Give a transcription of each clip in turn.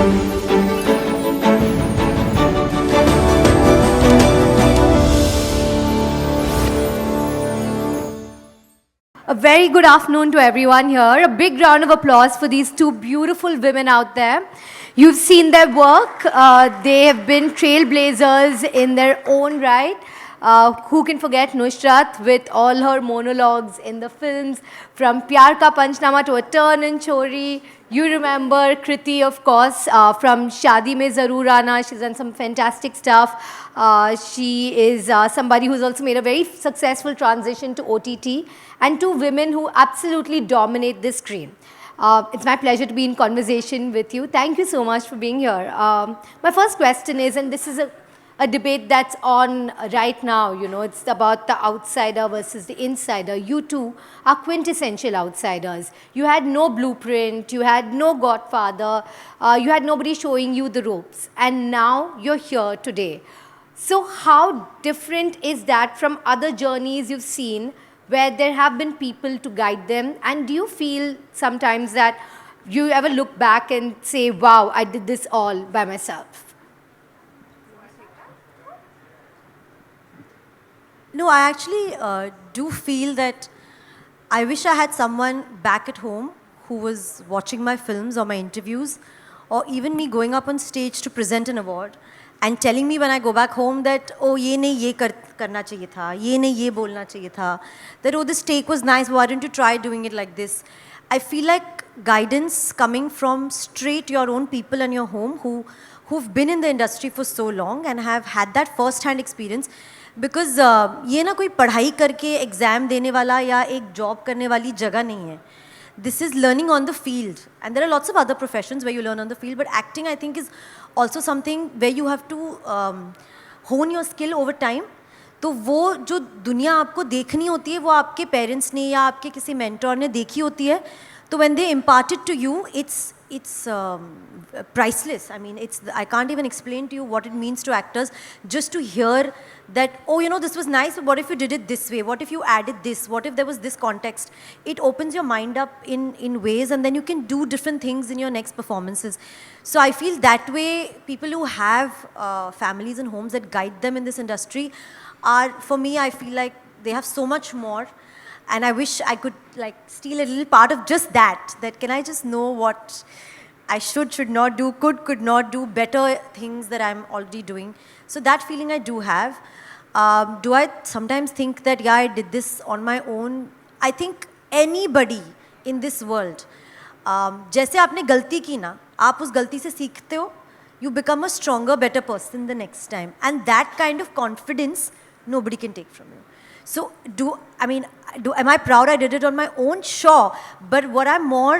A very good afternoon to everyone here. A big round of applause for these two beautiful women out there. You've seen their work. They have been trailblazers in their own right. Who can forget Nusrat with all her monologues in the films, from Pyar Ka Panchnama to A Turn in Chori. You remember Kriti, of course, from Shaadi Mein Zarur Aana. She's done some fantastic stuff. She is somebody who's also made a very successful transition to OTT, and two women who absolutely dominate this screen. It's my pleasure to be in conversation with you. Thank you so much for being here. My first question is, and this is a debate that's on right now, you know, it's about the outsider versus the insider. You two are quintessential outsiders. You had no blueprint, you had no godfather, you had nobody showing you the ropes, and now you're here today. So how different is that from other journeys you've seen where there have been people to guide them? And do you feel sometimes that you ever look back and say, wow, I did this all by myself? No, I actually do feel that I wish I had someone back at home who was watching my films or my interviews, or even me going up on stage to present an award and telling me when I go back home that, oh, ye nahi ye karna chahiye tha, ye nahi ye bolna chahiye tha, that, oh, this take was nice, why didn't you try doing it like this? I feel like guidance coming from straight your own people and your home who've been in the industry for so long and have had that first-hand experience. Because ये ना कोई पढ़ाई करके exam देने वाला या एक job करने वाली जगह नहीं है. This is learning on the field, and there are lots of other professions where you learn on the field, but acting I think is also something where you have to hone your skill over time. तो वो जो दुनिया आपको देखनी होती है वो आपके पेरेंट्स ने या आपके किसी मेंटोर ने देखी होती है. तो when they impart it to you, it's priceless. I mean, I can't even explain to you what it means to actors just to hear that, oh, you know, this was nice, but what if you did it this way? What if you added this? What if there was this context? It opens your mind up in ways, and then you can do different things in your next performances. So I feel that way, people who have families and homes that guide them in this industry are, for me, I feel like they have so much more. And I wish I could like steal a little part of just that can I just know what I should not do, could not do, better things that I'm already doing. So that feeling I do have. Do I sometimes think that, yeah, I did this on my own? I think anybody in this world, जैसे आपने गलती की ना, आप उस गलती से सीखते हो, you become a stronger, better person the next time. And that kind of confidence, nobody can take from you. So am I proud I did it on my own? Sure. But what I'm more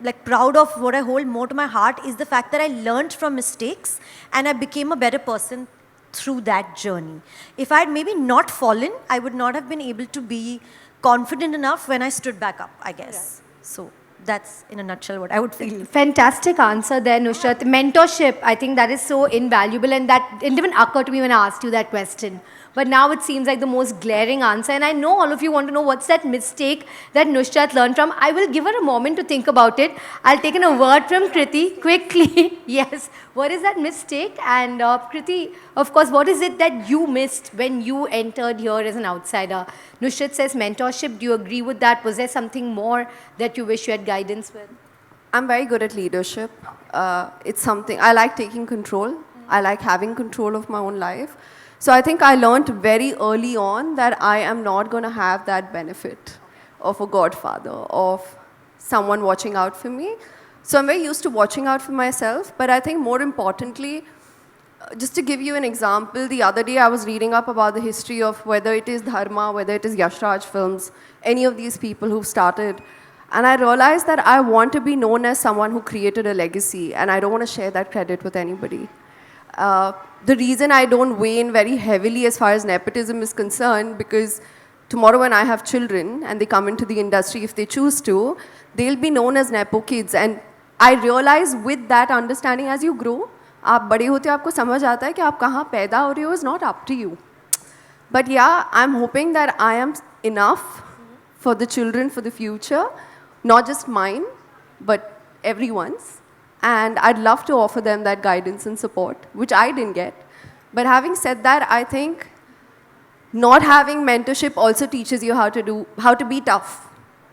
like proud of, what I hold more to my heart, is the fact that I learned from mistakes and I became a better person through that journey. If I had maybe not fallen, I would not have been able to be confident enough when I stood back up, I guess. Yeah. So that's in a nutshell what I would feel. Fantastic answer there, Nusrat. Mentorship, I think that is so invaluable, and that didn't even occur to me when I asked you that question. But now it seems like the most glaring answer, and I know all of you want to know what's that mistake that Nusrat learned from. I will give her a moment to think about it. I'll take in a word from Kriti quickly. Yes, what is that mistake? And Kriti, of course, what is it that you missed when you entered here as an outsider? Nusrat says mentorship. Do you agree with that? Was there something more that you wish you had guidance with? I'm very good at leadership. It's something, I like taking control. I like having control of my own life. So I think I learned very early on that I am not going to have that benefit of a godfather, of someone watching out for me. So I'm very used to watching out for myself. But I think more importantly, just to give you an example, the other day I was reading up about the history of whether it is Dharma, whether it is Yash Raj Films, any of these people who've started. And I realized that I want to be known as someone who created a legacy, and I don't want to share that credit with anybody. The reason I don't weigh in very heavily as far as nepotism is concerned, because tomorrow when I have children and they come into the industry, if they choose to, they'll be known as Nepo kids. And I realize with that understanding, as you grow, आप बड़े होते आपको समझ आता है कि आप कहाँ पैदा हो रहे हो is not up to you. But yeah, I'm hoping that I am enough for the children, for the future, not just mine, but everyone's. And I'd love to offer them that guidance and support, which I didn't get. But having said that, I think not having mentorship also teaches you how to be tough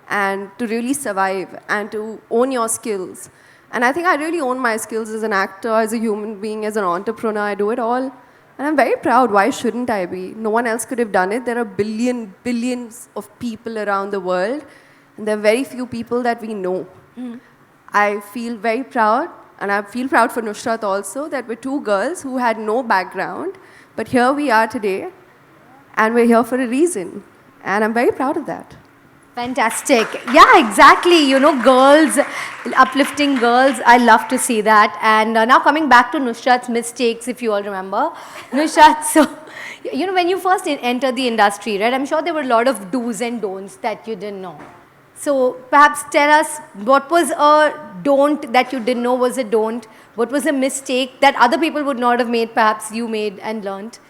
and to really survive and to own your skills. And I think I really own my skills as an actor, as a human being, as an entrepreneur. I do it all. And I'm very proud. Why shouldn't I be? No one else could have done it. There are billions of people around the world, and there are very few people that we know. I feel very proud, and I feel proud for Nusrat also, that we're two girls who had no background, but here we are today, and we're here for a reason. And I'm very proud of that. Fantastic. Yeah, exactly. You know, girls, uplifting girls. I love to see that. And now coming back to Nusrat's mistakes, if you all remember. Nusrat, so, you know, when you first entered the industry, right, I'm sure there were a lot of do's and don'ts that you didn't know. So perhaps tell us, what was a don't that you didn't know was a don't? What was a mistake that other people would not have made, perhaps you made and learned?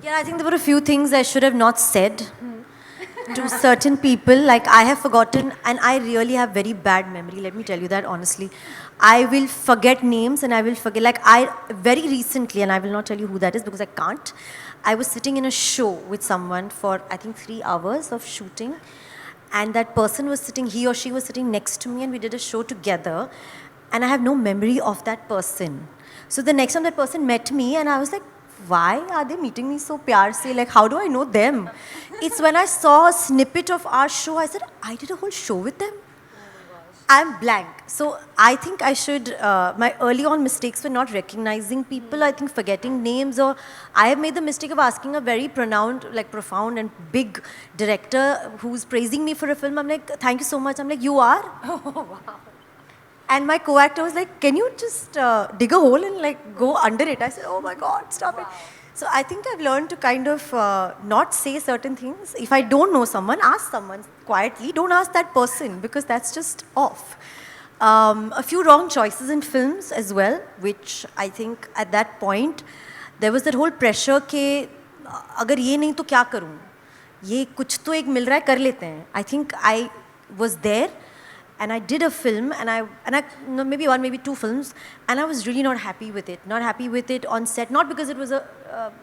Yeah, I think there were a few things I should have not said to certain people. Like, I have forgotten, and I really have very bad memory, let me tell you that honestly. I will forget names, and I will forget, like, I very recently, and I will not tell you who that is because I can't, I was sitting in a show with someone for I think 3 hours of shooting, and that person was sitting, he or she was sitting next to me, and we did a show together, and I have no memory of that person. So the next time that person met me, and I was like, why are they meeting me so pyar se? Like, how do I know them? It's when I saw a snippet of our show, I said, I did a whole show with them? I'm blank. So I think I should, my early on mistakes were not recognizing people, I think forgetting names, or I have made the mistake of asking a very profound and big director who's praising me for a film. I'm like, thank you so much. I'm like, you are? Oh, wow. And my co-actor was like, can you just dig a hole and like go under it? I said, oh my God, stop it. So I think I've learned to kind of not say certain things. If I don't know someone, ask someone quietly. Don't ask that person because that's just off. A few wrong choices in films as well, which I think at that point, there was that whole pressure के अगर ये नहीं तो क्या करूँ? ये कुछ तो एक मिल रहा है कर लेते हैं. I think I was there. And I did a film, and I no, maybe one, maybe two films, and I was really not happy with it. Not happy with it on set, not because it was a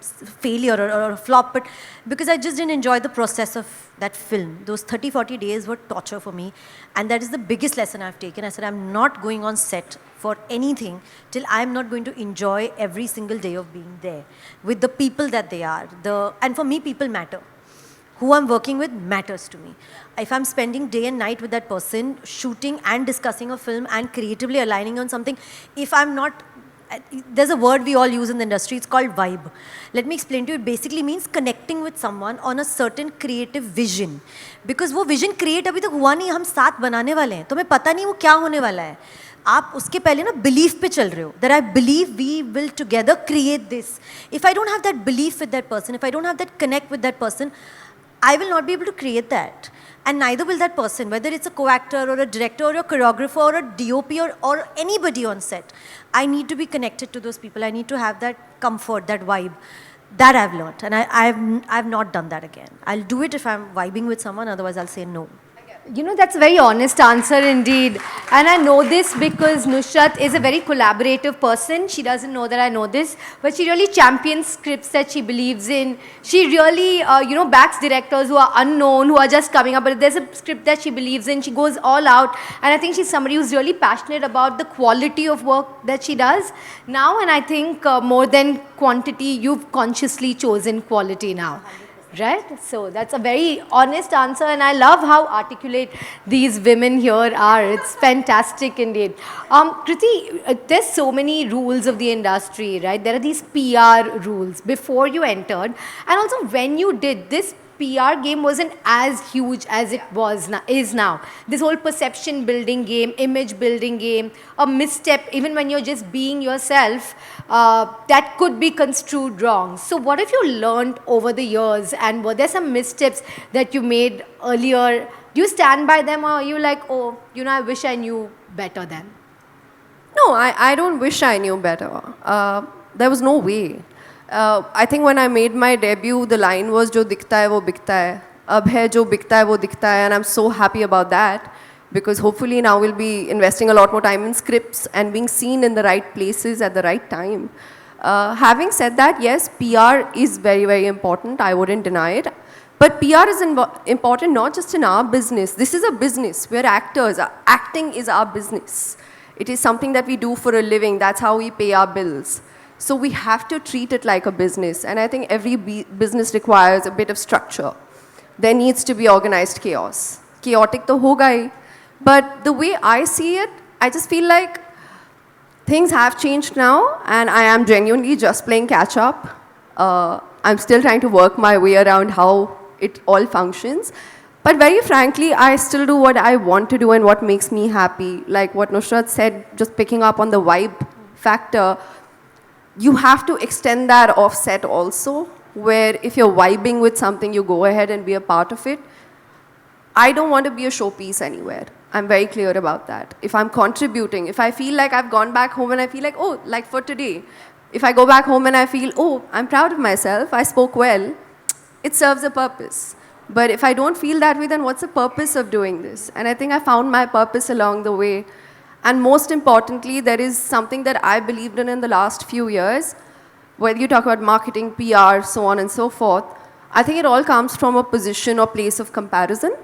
failure or a flop, but because I just didn't enjoy the process of that film. Those 30, 40 days were torture for me, and that is the biggest lesson I've taken. I said, I'm not going on set for anything till I'm not going to enjoy every single day of being there with the people that they are. And for me, people matter. Who I'm working with matters to me. If I'm spending day and night with that person, shooting and discussing a film and creatively aligning on something, if I'm not, there's a word we all use in the industry, it's called vibe. Let me explain to you, it basically means connecting with someone on a certain creative vision. Because वो vision create अभी तक हुआ नहीं, हम साथ बनाने वाले हैं, तुम्हें पता नहीं वो क्या होने वाला है. आप उसके पहले ना belief पे चल रहे हो, that I believe we will together create this. If I don't have that belief with that person, if I don't have that connect with that person, I will not be able to create that. And neither will that person, whether it's a co-actor or a director or a choreographer or a DOP or anybody on set. I need to be connected to those people. I need to have that comfort, that vibe. That I've learned. And I've not done that again. I'll do it if I'm vibing with someone, otherwise I'll say no. You know, that's a very honest answer indeed. And I know this because Nusrat is a very collaborative person. She doesn't know that I know this, but she really champions scripts that she believes in. She really, you know, backs directors who are unknown, who are just coming up. But if there's a script that she believes in, she goes all out. And I think she's somebody who's really passionate about the quality of work that she does now. And I think more than quantity, you've consciously chosen quality now. Right? So that's a very honest answer, and I love how articulate these women here are. It's fantastic indeed. Kriti, there's so many rules of the industry, right? There are these PR rules before you entered, and also when you did this. PR game wasn't as huge as it is now. This whole perception building game, image building game, a misstep, even when you're just being yourself, that could be construed wrong. So what have you learned over the years, and were there some missteps that you made earlier? Do you stand by them, or are you like, oh, you know, I wish I knew better then? No, I don't wish I knew better. There was no way. I think when I made my debut, the line was "Jo dikhta hai wo bikta hai." Ab hai jo bikta hai wo dikhta hai, and I'm so happy about that because hopefully now we'll be investing a lot more time in scripts and being seen in the right places at the right time. Having said that, yes, PR is very, very important. I wouldn't deny it. But PR is important not just in our business. This is a business. We're actors. Acting is our business. It is something that we do for a living. That's how we pay our bills. So we have to treat it like a business. And I think every business requires a bit of structure. There needs to be organized chaos. Chaotic to hoga hi. But the way I see it, I just feel like things have changed now, and I am genuinely just playing catch up. I'm still trying to work my way around how it all functions. But very frankly, I still do what I want to do and what makes me happy. Like what Nusrat said, just picking up on the vibe factor, you have to extend that offset also, where if you're vibing with something, you go ahead and be a part of it. I don't want to be a showpiece anywhere. I'm very clear about that. If I'm contributing, if I feel like I've gone back home and I feel like, oh, like for today, if I go back home and I feel, oh, I'm proud of myself, I spoke well, it serves a purpose. But if I don't feel that way, then what's the purpose of doing this? And I think I found my purpose along the way. And most importantly, there is something that I believed in the last few years, whether you talk about marketing, PR, so on and so forth. I think it all comes from a position or place of comparison.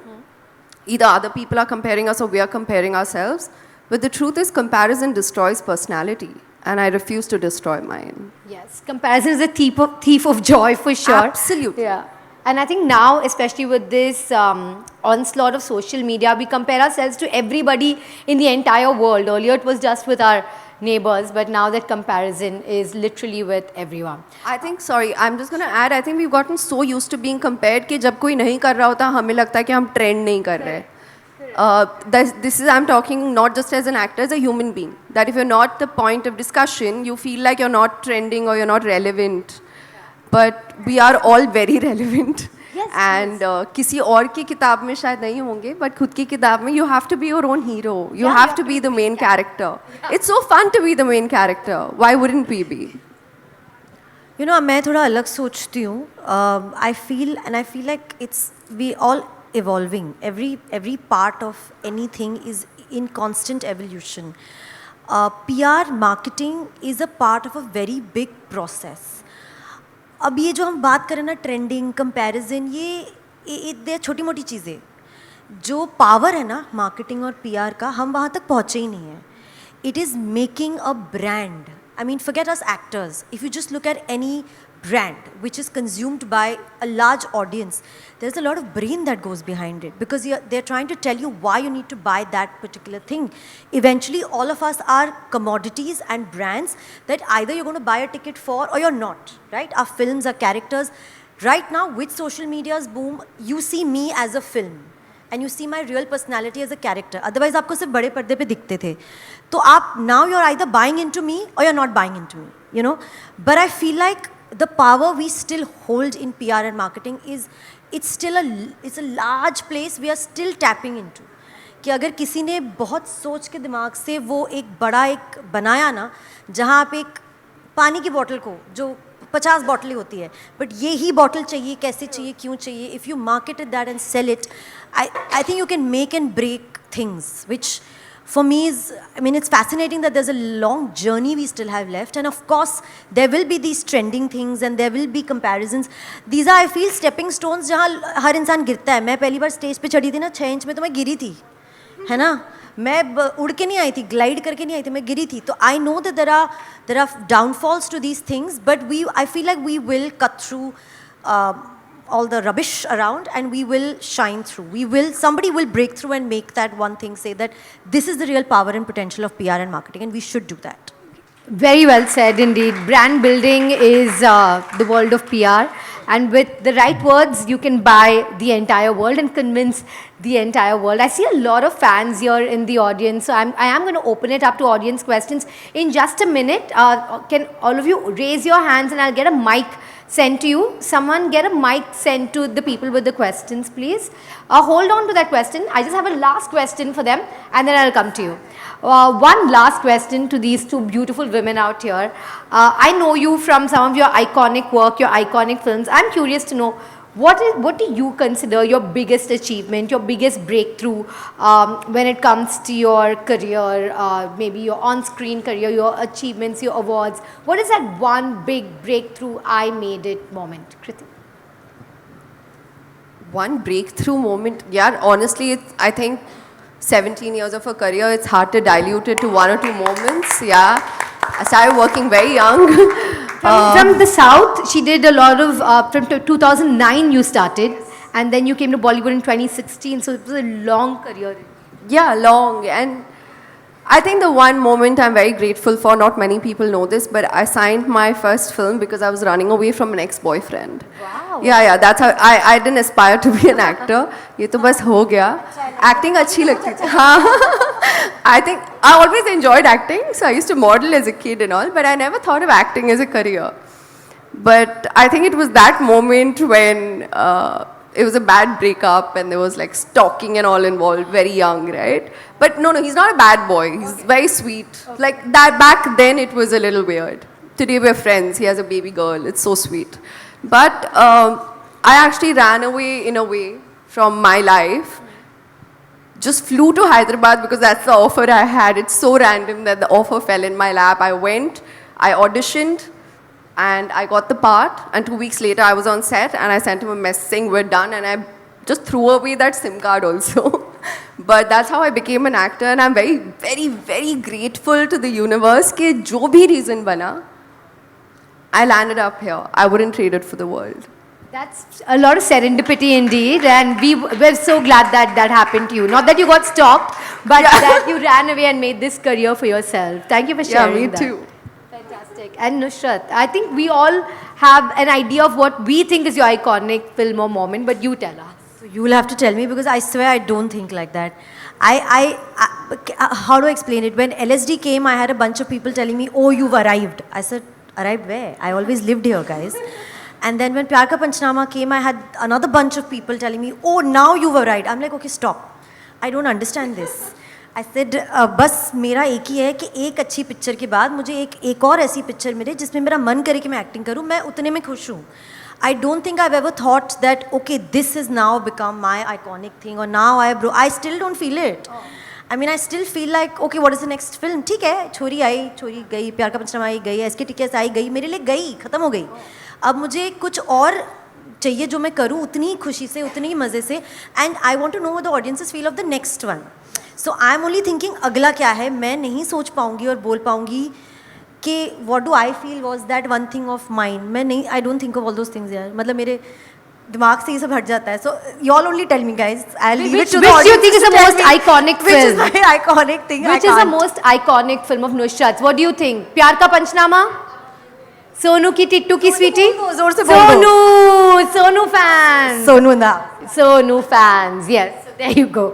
Either other people are comparing us or we are comparing ourselves. But the truth is, comparison destroys personality. And I refuse to destroy mine. Yes, comparison is a thief of joy for sure. Absolutely. Yeah. And I think now, especially with this onslaught of social media, we compare ourselves to everybody in the entire world. Earlier it was just with our neighbors, but now that comparison is literally with everyone. I think, sorry, I'm just going to add, I think we've gotten so used to being compared कि जब कोई नहीं कर रहा होता हमें लगता है कि हम trend नहीं कर रहे. This is, I'm talking not just as an actor, as a human being. That if you're not the point of discussion, you feel like you're not trending or you're not relevant. But we are all very relevant. Yes, and किसी और की किताब में शायद नहीं होंगे, but खुद की किताब में you have to be your own hero. You have to be the main character. It's so fun to be the main character. Why wouldn't we be? You know, मैं थोड़ा अलग सोचती हूँ. I feel like we all evolving. Every part of anything is in constant evolution. PR marketing is a part of a very big process. अब ये जो हम बात करें ना ट्रेंडिंग कंपैरिजन ये छोटी मोटी चीज़ें जो पावर है ना मार्केटिंग और पीआर का हम वहाँ तक पहुँचे ही नहीं हैं. It is making a brand. I mean, forget us actors. If you just look at any brand which is consumed by a large audience, there's a lot of brain that goes behind it because they're trying to tell you why you need to buy that particular thing. Eventually, all of us are commodities and brands that either you're going to buy a ticket for or you're not, right? Our films, our characters. Right now, with social media's boom, you see me as a film. And you see my real personality as a character. Otherwise, आपको सिर्फ बड़े पर्दे पे दिखते थे. तो आप now you're either buying into me or you're not buying into me, you know. But I feel like the power we still hold in PR and marketing is it's a large place we are still tapping into. कि अगर किसी ने बहुत सोच के दिमाग से वो एक बड़ा एक बनाया ना, जहाँ आप एक पानी की बोतल को जो 50 बॉटलें होती है बट ये ही बॉटल चाहिए कैसे चाहिए क्यों चाहिए if you market that and sell it I think you can make and break things which for me is I mean it's fascinating that there's a long journey we still have left and of course there will be these trending things and there will be comparisons. These are I feel stepping stones जहाँ हर इंसान गिरता है. मैं पहली बार stage पे चढ़ी थी ना 6 इंच में तो मैं गिरी थी है ना. मैं उड़ के नहीं आई थी ग्लाइड करके नहीं आई थी मैं गिरी थी. तो I know that there are downfalls to these things but I feel like we will cut through all the rubbish around and we will shine through. Somebody will break through and make that one thing say that this is the real power and potential of PR and marketing and we should do that. Very well said indeed. Brand building is the world of PR and with the right words you can buy the entire world and convince the entire world. I see a lot of fans here in the audience so I am going to open it up to audience questions in just a minute. Can all of you raise your hands and I'll get a mic sent to you. Someone get a mic sent to the people with the questions, please. Hold on to that question. I just have a last question for them and then I'll come to you. One last question to these two beautiful women out here. I know you from some of your iconic work, your iconic films. I'm curious to know, What do you consider your biggest achievement, your biggest breakthrough when it comes to your career, maybe your on-screen career, your achievements, your awards? What is that one big breakthrough I made it moment, Kriti? One breakthrough moment, yeah, honestly, I think 17 years of a career, it's hard to dilute it to one or two moments. Yeah, I started working very young. From the South, she did a lot of, from 2009 you started, and then you came to Bollywood in 2016, so it was a long career. Yeah, long. And I think the one moment I'm very grateful for, not many people know this, but I signed my first film because I was running away from an ex-boyfriend. Wow. Yeah, that's how I didn't aspire to be an actor. ये तो बस हो गया. Acting अच्छी लगती थी. हाँ. I think I always enjoyed acting, so I used to model as a kid and all, but I never thought of acting as a career. But I think it was that moment when it was a bad breakup and there was like stalking and all involved, very young, right? But no, he's not a bad boy. He's very sweet. Like that back then it was a little weird. Today we're friends. He has a baby girl. It's so sweet. But I actually ran away in a way from my life. Just flew to Hyderabad because that's the offer I had. It's so random that the offer fell in my lap. I went, I auditioned, and I got the part. And 2 weeks later, I was on set, and I sent him a message saying we're done. And I just threw away that SIM card also. But that's how I became an actor, and I'm very, very, very grateful to the universe कि जो भी reason बना, I landed up here. I wouldn't trade it for the world. That's a lot of serendipity indeed, and we're so glad that that happened to you. Not that you got stopped, but that you ran away and made this career for yourself. Thank you for sharing Yeah, me that. too. Fantastic. And Nusrat, I think we all have an idea of what we think is your iconic film or moment, but you tell us. So you'll have to tell me because I swear I don't think like that. How do I explain it? When LSD came, I had a bunch of people telling me, "Oh, you've arrived." I said, "Arrived where? I always lived here, guys." And then when Pyar Ka Panchnama came, I had another bunch of people telling me, "Oh, now you've arrived." I'm like, "Okay, stop. I don't understand this." I said, बस मेरा एक ही है कि एक अच्छी picture के बाद मुझे एक और ऐसी पिक्चर मिले जिसमें मेरा मन करे कि मैं एक्टिंग करूँ, मैं उतने में खुश हूँ. I don't think I've ever thought that, okay, this has now become my iconic thing or now I still don't feel it. I mean, I still feel like, okay, what is the next film? ठीक है, छोरी आई, छोरी गई, प्यार का पंचनामा आई गई, SK tickets I गई, मेरे लिए गई, ख़त्म हो गई. अब मुझे कुछ और चाहिए जो मैं करूँ उतनी खुशी से, उतनी मज़े से. And I want to know what the audiences feel of the next one. So I am only thinking अगला क्या है. मैं नहीं सोच पाऊँगी और बोल पाऊँगी कि what do I feel was that one thing of mind. मैं नहीं, I don't think of all those things यार. मतलब मेरे दिमाग से ये सब हट जाता है. So you all only tell me guys. I leave it to the Which do you think is the most iconic Which is film? my iconic thing? Which is the most iconic film of Nusrat? What do you think? प्यार का पंचनामा? सोनू की टिट्टू की स्वीटी? जोर से बोल दो. Sonu fans. Sonu ना. Sonu fans, yes. So there you go.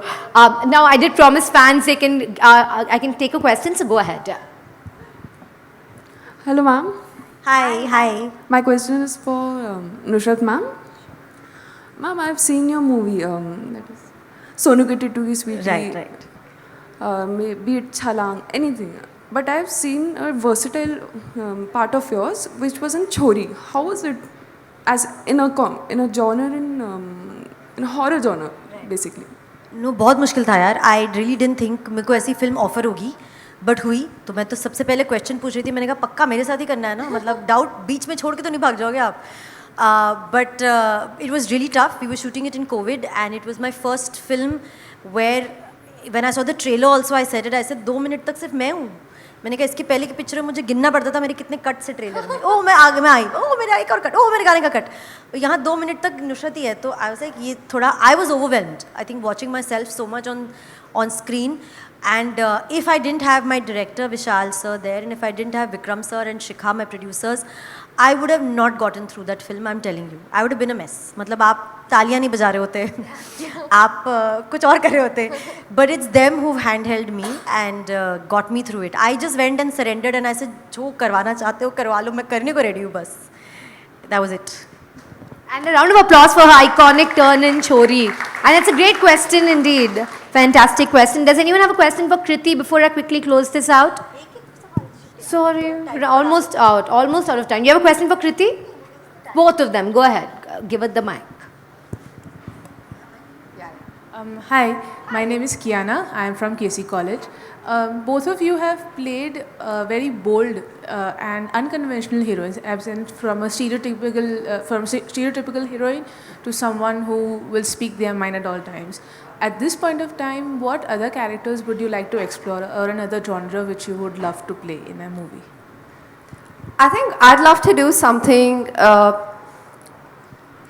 Now I did promise fans they can I can take a question, so go ahead. Hello, ma'am. Hi. My question is for Nusrat, ma'am. Ma'am, I've seen your movie. That is Sonu Ki Tittu Ki Sweetie. Right. Be it Chhalang, anything. But I've seen a versatile part of yours, which was in Chori. How was it, as in a genre in a horror genre, basically? No बहुत मुश्किल था यार. I really didn't think मेरे को ऐसी film offer होगी, but हुई. तो मैं तो सबसे पहले क्वेश्चन पूछ रही थी. मैंने कहा पक्का मेरे साथ ही करना है ना, मतलब डाउट बीच में छोड़ के तो नहीं भाग जाओगे आप. But it was really tough. We were shooting it in Covid and it was my first film where when I saw the trailer also I said it. I said 2 minute तक सिर्फ मैं हूँ. मैंने कहा इसके पहले की पिक्चर में मुझे गिनना पड़ता था मेरे कितने कट से ट्रेलर में. ओह मैं आगे में आई, ओह मेरा एक और कट, ओह मेरे गाने का कट. यहाँ 2 मिनट तक नुसरत ही है. तो आई वाज लाइक ये थोड़ा, I was overwhelmed I think watching my self so much on screen. And if I didn't have my director Vishal sir there, and if I didn't have Vikram sir and Shikha, my producers, I would have not gotten through that film. I'm telling you, I would have been a mess. मतलब आप तालियां नहीं बजा रहे होते, आप कुछ और कर रहे होते. But it's them who've handheld me and got me through it. I just went and surrendered and I said, जो करवाना चाहते हो करवा लो, मैं करने को ready हूँ बस. That was it. And a round of applause for her iconic turn in Chori. And it's a great question indeed. Fantastic question. Does anyone have a question for Kriti before I quickly close this out? Sorry, we're almost out of time. You have a question for Kriti? Both of them. Go ahead. Give it the mic. Hi, my name is Kiana. I am from KC College. Both of you have played very bold and unconventional heroines, absent from a stereotypical heroine to someone who will speak their mind at all times. At this point of time, what other characters would you like to explore, or another genre which you would love to play in a movie? I think I'd love to do something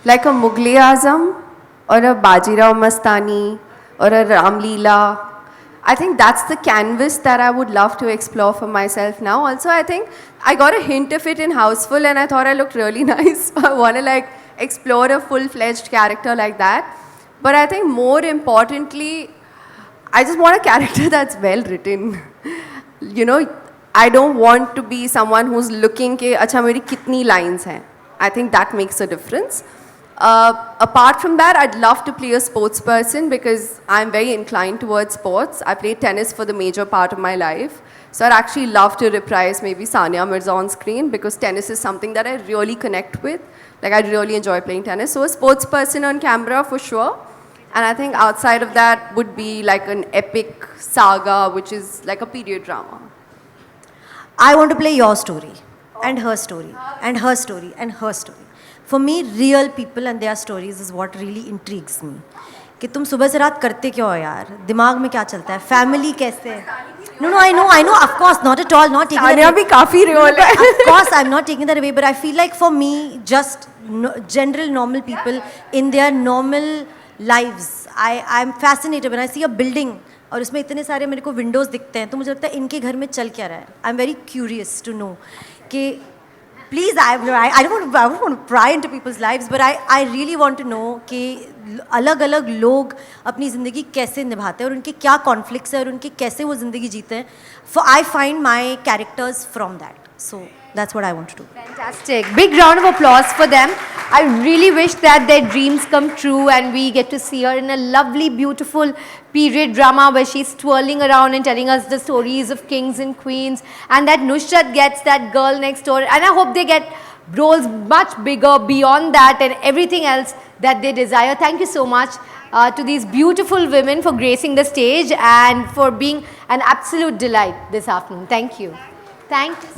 like a Mughal Azam or a Bajirao Mastani or a Ram Leela. I think that's the canvas that I would love to explore for myself now. Also, I think I got a hint of it in Houseful and I thought I looked really nice. I want to like explore a full-fledged character like that. But I think more importantly, I just want a character that's well written. You know, I don't want to be someone who's looking ke acha meri kitni lines hain. I think that makes a difference. Apart from that, I'd love to play a sports person because I'm very inclined towards sports. I played tennis for the major part of my life. So I'd actually love to reprise maybe Sania Mirza on screen because tennis is something that I really connect with. Like I really enjoy playing tennis. So a sports person on camera for sure. And I think outside of that would be like an epic saga, which is like a period drama. I want to play your story, and her story, and her story, and her story. For me, real people and their stories is what really intrigues me. कि तुम सुबह से रात करते क्या हो यार, दिमाग में क्या चलता है, फैमिली कैसे है? No, I know, of course, not at all, not taking that Sania away. bhi काफी real है. Of course, I'm not taking that away, but I feel like for me, just general normal people in their normal lives, I'm fascinated when I see a building और उसमें इतने सारे मेरे को Windows दिखते हैं तो मुझे लगता है इनके घर में चल क्या रहा है. I am very curious to know कि please I don't want to pry into people's lives, but I really want to know कि अलग अलग लोग अपनी ज़िंदगी कैसे निभाते हैं और उनके क्या कॉन्फ्लिक्ट्स है और उनके कैसे वो ज़िंदगी जीते हैं. I find my characters from that. So that's what I want to do. Fantastic. Big round of applause for them. I really wish that their dreams come true and we get to see her in a lovely, beautiful period drama where she's twirling around and telling us the stories of kings and queens, and that Nusrat gets that girl next door. And I hope they get roles much bigger beyond that and everything else that they desire. Thank you so much to these beautiful women for gracing the stage and for being an absolute delight this afternoon. Thank you. Thank you.